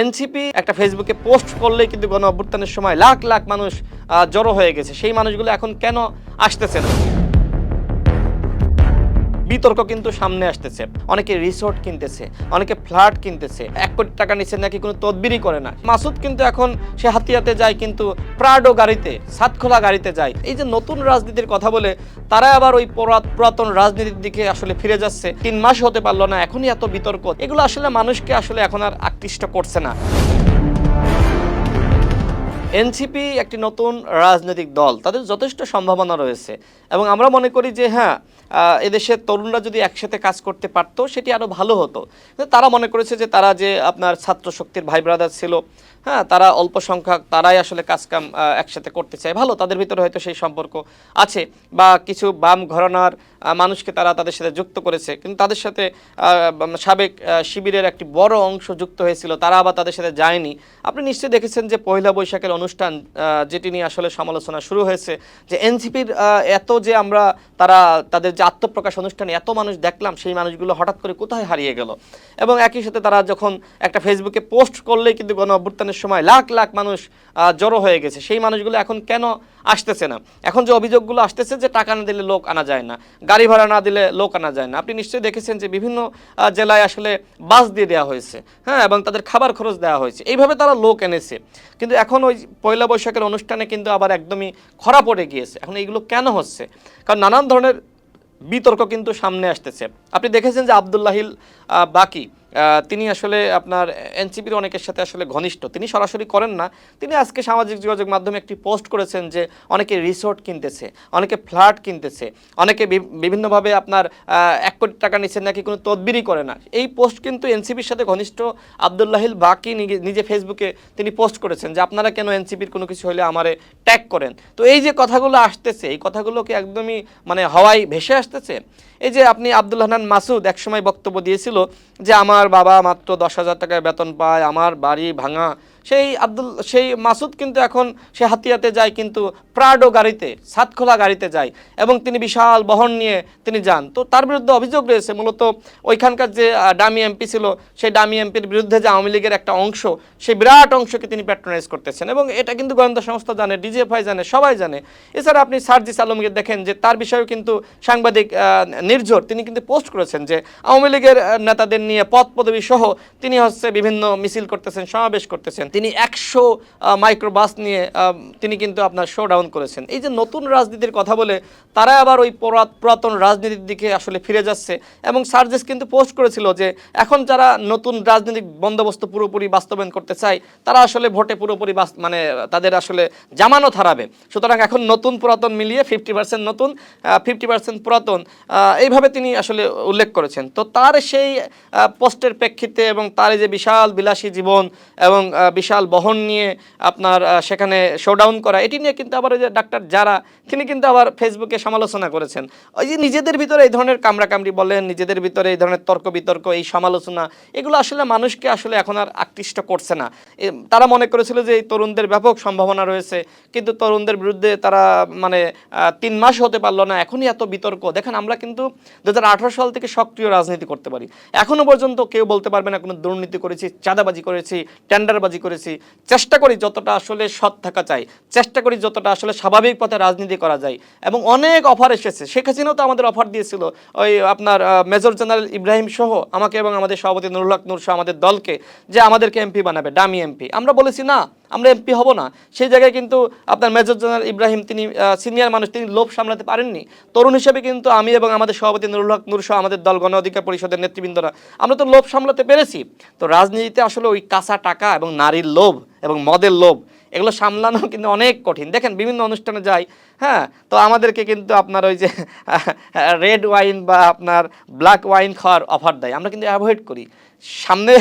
NCP একটা ফেসবুকে post করলেই কিন্তু গণ অভ্যুত্থানের সময় লাখ লাখ মানুষ জড়ো হয়ে গেছে। সেই মানুষগুলো এখন কেন আসতেছে না? বিতর্ক কিন্তু সামনে আসতেছে। অনেকে রিসোর্ট কিনতেছে, অনেকে ফ্ল্যাট কিনতেছে, 1 কোটি টাকা নিচে নাকি কোনো তদবিরই করে না। মাসুদ কিন্তু এখন সে হাতিয়াতে যায় কিন্তু প্রাডো গাড়িতে, সাতখোলা গাড়িতে যায়। এই যে নতুন রাজনীতির কথা বলে তারা আবার ওই পুরাতন রাজনীতির দিকে আসলে ফিরে যাচ্ছে। 3 মাস হতে পারলো না, এখনই এত বিতর্ক। এগুলো আসলে মানুষকে আসলে এখন আর আকৃষ্ট করছে না। এনসিপি একটি নতুন রাজনৈতিক দল, তাদের যথেষ্ট সম্ভাবনা রয়েছে এবং আমরা মনে করি যে হ্যাঁ, এদেশের তরুণরা যদি একসাথে কাজ করতে পারতো সেটি আরও ভালো হতো। তারা মনে করেছে যে তারা যে আপনার ছাত্র শক্তির ভাই ব্রাদার ছিল, হ্যাঁ, তারা অল্প সংখ্যক, তারাই আসলে কাজকাম একসাথে করতে চায়। ভালো, তাদের ভিতরে হয়তো সেই সম্পর্ক আছে বা কিছু বাম ঘরানার মানুষকে তারা তাদের সাথে যুক্ত করেছে, কিন্তু তাদের সাথে সাবেক শিবিরের একটি বড় অংশ যুক্ত হয়েছিল, তারা আবার তাদের সাথে যায়নি। আপনি নিশ্চয়ই দেখেছেন যে পয়লা বৈশাখের অনুষ্ঠান যেটি নিয়ে আসলে সমালোচনা শুরু হয়েছে যে এনসিপির এত যে আমরা তাদের যে আত্মপ্রকাশ অনুষ্ঠানে এত মানুষ দেখলাম, সেই মানুষগুলো হঠাৎ করে কোথায় হারিয়ে গেল। এবং একই সাথে তারা যখন একটা ফেসবুকে পোস্ট করলেই কিন্তু গণ অভ্যুত্থানের সময় লাখ লাখ মানুষ জড়ো হয়ে গেছে। সেই মানুষগুলো এখন কেন আসতেছে না? এখন যে অভিযোগগুলো আসতেছে যে টাকা না দিলে লোক আনা যায় না, গাড়ি ভাড়া না দিলে লোক আনা যায় না। আপনি নিশ্চয়ই দেখেছেন যে বিভিন্ন জেলায় আসলে বাস দিয়ে দেওয়া হয়েছে, হ্যাঁ, এবং তাদের খাবার খরচ দেওয়া হয়েছে। এইভাবে তারা লোক এনেছে, কিন্তু এখন ওই পয়লা বৈশাখের অনুষ্ঠানে কিন্তু আবার একদমই খরা পড়ে গিয়েছে। এখন এইগুলো কেন হচ্ছে? কারণ নানান ধরনের বিতর্ক কিন্তু সামনে আসতেছে। আপনি দেখেছেন যে আব্দুল্লাহিল বাকি, তিনি আসলে আপনার এনসিপির অনেকের সাথে আসলে ঘনিষ্ঠ। তিনি সরাসরি করেন না, তিনি আজকে সামাজিক যোগাযোগ মাধ্যমে একটি পোস্ট করেছেন যে অনেকে রিসোর্ট কিনতেছে, অনেকে ফ্ল্যাট কিনতেছে, অনেকে বিভিন্নভাবে আপনার 1 কোটি টাকা নিচে নাকি কোনো তদবিরই করে না। এই পোস্ট কিন্তু এনসিপির সাথে ঘনিষ্ঠ আব্দুল্লাহিল বাকি নিজে ফেসবুকে তিনি পোস্ট করেছেন যে আপনারা কেন এনসিপির কোনো কিছু হলে আমারে ট্যাগ করেন। তো এই যে কথাগুলো আসতেছে, এই কথাগুলো কি একদমই মানে হাওয়ায় ভেসে আসতেছে? এই যে আপনি আব্দুল হান্নান মাসুদ একসময় বক্তব্য দিয়েছিল যে আমার বাবা মাত্র 10,000 টাকায় বেতন পায়, আমার বাড়ি ভাঙা। সেই মাসুদ কিন্তু এখন সে হাতিয়াতে যায় কিন্তু প্রাডো গাড়িতে, সাতখোলা গাড়িতে যায় এবং তিনি বিশাল বহন নিয়ে তিনি যান। তো তার বিরুদ্ধে অভিযোগ রয়েছে মূলত ওইখানকার যে ডামি এমপি ছিল, সেই ডামি এমপির বিরুদ্ধে যে আওয়ামী লীগের একটা অংশ, সেই বিরাট অংশকে তিনি প্যাট্রোনাইজ করতেছেন এবং এটা কিন্তু গোয়েন্দা সংস্থা জানে, ডিজিএফআই জানে, সবাই জানে। এছাড়া আপনি সার্জিস আলমকে দেখেন যে তার বিষয়েও কিন্তু সাংবাদিক নির্ঝর তিনি কিন্তু পোস্ট করেছেন যে আওয়ামী লীগের নেতাদের নিয়ে পদ পদবি সহ তিনি হচ্ছে বিভিন্ন মিছিল করতেছেন, সমাবেশ করতেছেন। তিনি 100 মাইক্রোবাস নিয়ে তিনি কিন্তু আপনার শো ডাউন করেছেন। এই যে নতুন রাজনীতির কথা বলে তারা আবার ওই পুরাতন রাজনীতির দিকে আসলে ফিরে যাচ্ছে এবং সার্জিস কিন্তু পোস্ট করেছিল যে এখন যারা নতুন রাজনৈতিক বন্দোবস্ত পুরোপুরি বাস্তবায়ন করতে চায় তারা আসলে ভোটে পুরোপুরি মানে তাদের আসলে জামানত হারাবে। সুতরাং এখন নতুন পুরাতন মিলিয়ে 50% নতুন, 50% পুরাতন, এইভাবে তিনি আসলে উল্লেখ করেছেন। তো তার সেই পোস্টের প্রেক্ষিতে এবং তার যে বিশাল বিলাসী জীবন এবং বিশাল বহন নিয়ে আপনার সেখানে শোডাউন করা, এটি নিয়ে কিন্তু আবার ওই যে ডাক্তার যারা, তিনি কিন্তু আবার ফেসবুকে সমালোচনা করেছেন। ওই যে নিজেদের ভিতরে এই ধরনের কামড়াকামড়ি বলেন, নিজেদের ভিতরে এই ধরনের তর্ক বিতর্ক, এই সমালোচনা, এগুলো আসলে মানুষকে আসলে এখন আর আকৃষ্ট করছে না। তারা মনে করেছিল যে এই তরুণদের ব্যাপক সম্ভাবনা রয়েছে, কিন্তু তরুণদের বিরুদ্ধে তারা মানে 3 মাস হতে পারলো না, এখনই এত বিতর্ক। দেখেন আমরা কিন্তু 2018 সাল থেকে সক্রিয় রাজনীতি করতে পারি, এখনো পর্যন্ত কেউ বলতে পারবে না কোনো দুর্নীতি করেছি, চাঁদাবাজি করেছি, টেন্ডারবাজি করেছি। চেষ্টা করি যতটা আসলে সৎ থাকা চাই, চেষ্টা করি যতটা আসলে স্বাভাবিক পথে রাজনীতি করা যায় এবং অনেক অফার এসেছে। শেখ হাসিনাও তো আমাদের অফার দিয়েছিল, ওই আপনার মেজর জেনারেল ইব্রাহিম সহ আমাকে এবং আমাদের সভাপতি নুরুল হক নূর সহ আমাদের দলকে, যে আমাদেরকে এমপি বানাবে, ডামি এমপি। আমরা বলেছি না, আমরা এমপি হব না। সেই জায়গায় কিন্তু আপনার মেজর জেনারেল ইব্রাহিম, তিনি সিনিয়র মানুষ, তিনি লোভ সামলাতে পারেননি। তরুণ হিসেবে কিন্তু আমি এবং আমাদের সভাপতি নুরুল হক নূর সহ আমাদের দল গণ অধিকার পরিষদের নেতৃবৃন্দরা আমরা তো লোভ সামলাতে পেরেছি। তো রাজনীতিতে আসলে ওই কাঁচা টাকা এবং নারীর লোভ এবং মদের লোভ, এগুলো সামলানো কিন্তু অনেক কঠিন। দেখেন বিভিন্ন অনুষ্ঠানে যাই, হ্যাঁ, তো আমাদেরকে কিন্তু আপনার ওই যে রেড ওয়াইন বা আপনার ব্ল্যাক ওয়াইন খাওয়ার অফার দেয়, আমরা কিন্তু অ্যাভয়েড করি। সামনে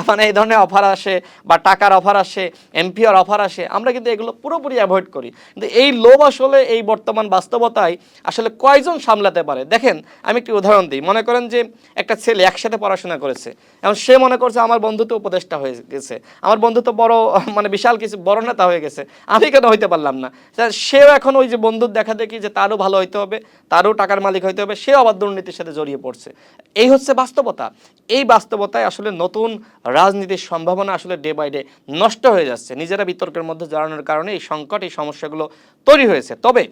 মানে এই ধরনের অফার আসে বা টাকার অফার আসে, এমপিআর অফার আসে, আমরা কিন্তু এগুলো পুরোপুরি অ্যাভয়েড করি। কিন্তু এই লোভ আসলে এই বর্তমান বাস্তবতায় আসলে কয়জন সামলাতে পারে? দেখেন আমি একটি উদাহরণ দিই। মনে করেন যে একটা ছেলে একসাথে পড়াশোনা করেছে, এবং সে মনে করছে আমার বন্ধু তো উপদেষ্টা হয়ে গেছে, আমার বন্ধু তো বড় মানে বিশাল কিছু বড় নেতা হয়ে গেছে, আমি কেন হইতে পারলাম না? সেও এখন ওই যে বন্ধুর দেখা দেখি যে তারও ভালো হইতে হবে, তারও টাকার মালিক হইতে হবে, সেও আবার দুর্নীতির সাথে জড়িয়ে পড়ছে। এই হচ্ছে বাস্তবতা। এই বাস্তবতায় আসলে নতুন রাজনীতির সম্ভাবনা আসলে ডে বাই ডে নষ্ট হয়ে যাচ্ছে। নিজেরা বিতর্কের মধ্যে জড়ানোর কারণে এই সংকট, এই সমস্যাগুলো তৈরি হয়েছে। তবে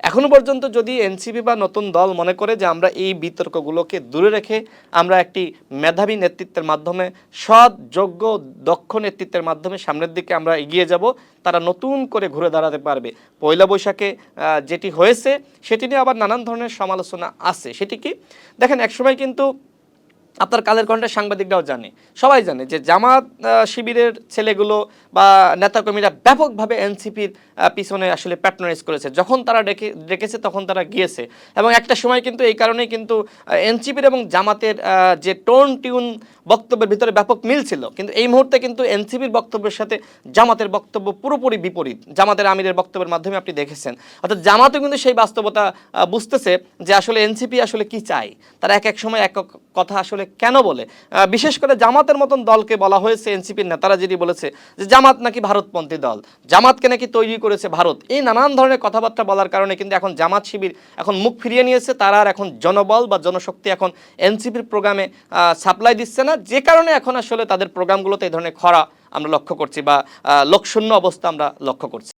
এখনো পর্যন্ত যদি এনসিপি বা নতুন দল মনে করে যে আমরা এই বিতর্কগুলোকে দূরে রেখে আমরা একটি মেধাবী নেতৃত্বের মাধ্যমে, সৎ, যোগ্য, দক্ষ নেতৃত্বের মাধ্যমে সামনের দিকে আমরা এগিয়ে যাব, তারা নতুন করে ঘুরে দাঁড়াতে পারবে। পয়লা বৈশাখে যেটি হয়েছে সেটি নিয়ে আবার নানান ধরনের সমালোচনা আছে। সেটি কি দেখেন, একসময় কিন্তু আপনার কালের কণ্ঠের সাংবাদিকরাও জানে, সবাই জানে যে জামাত শিবিরের ছেলেগুলো বা নেতাকর্মীরা ব্যাপকভাবে এনসিপির পিছনে আসলে প্যাট্রোনাইজ করেছে। যখন তারা ডেকেছে তখন তারা গিয়েছে। এবং একটা সময় কিন্তু এই কারণেই কিন্তু এনসিপির এবং জামাতের যে টোন টিউন বক্তব্যের ভিতরে ব্যাপক মিল ছিল, কিন্তু এই মুহূর্তে কিন্তু এনসিপির বক্তব্যের সাথে জামাতের বক্তব্য পুরোপুরি বিপরীত। জামাতের আমিরের বক্তব্যের মাধ্যমে আপনি দেখেছেন, অর্থাৎ জামাতও কিন্তু সেই বাস্তবতা বুঝতেছে যে আসলে এনসিপি আসলে কি চায়, তারা এক এক সময় এক কথা আসলে কেন বলে। বিশেষ করে জামাতের মতন দলকে বলা হয়েছে, এনসিপির নেতারা যেটি বলেছে যে জামাত নাকি ভারতপন্থী দল, জামাতকে নাকি তৈরি করেছে ভারত। এই নানান ধরনের কথাবার্তা বলার কারণে কিন্তু এখন জামাত শিবির এখন মুখ ফিরিয়ে নিয়েছে। তারা আর এখন জনবল বা জনশক্তি এখন এনসিপির প্রোগ্রামে সাপ্লাই দিচ্ছে না, যে কারণে এখন আসলে তাদের প্রোগ্রামগুলোতে এই ধরনের খরা আমরা লক্ষ্য করছি বা লোকশূন্য অবস্থা আমরা লক্ষ্য করছি।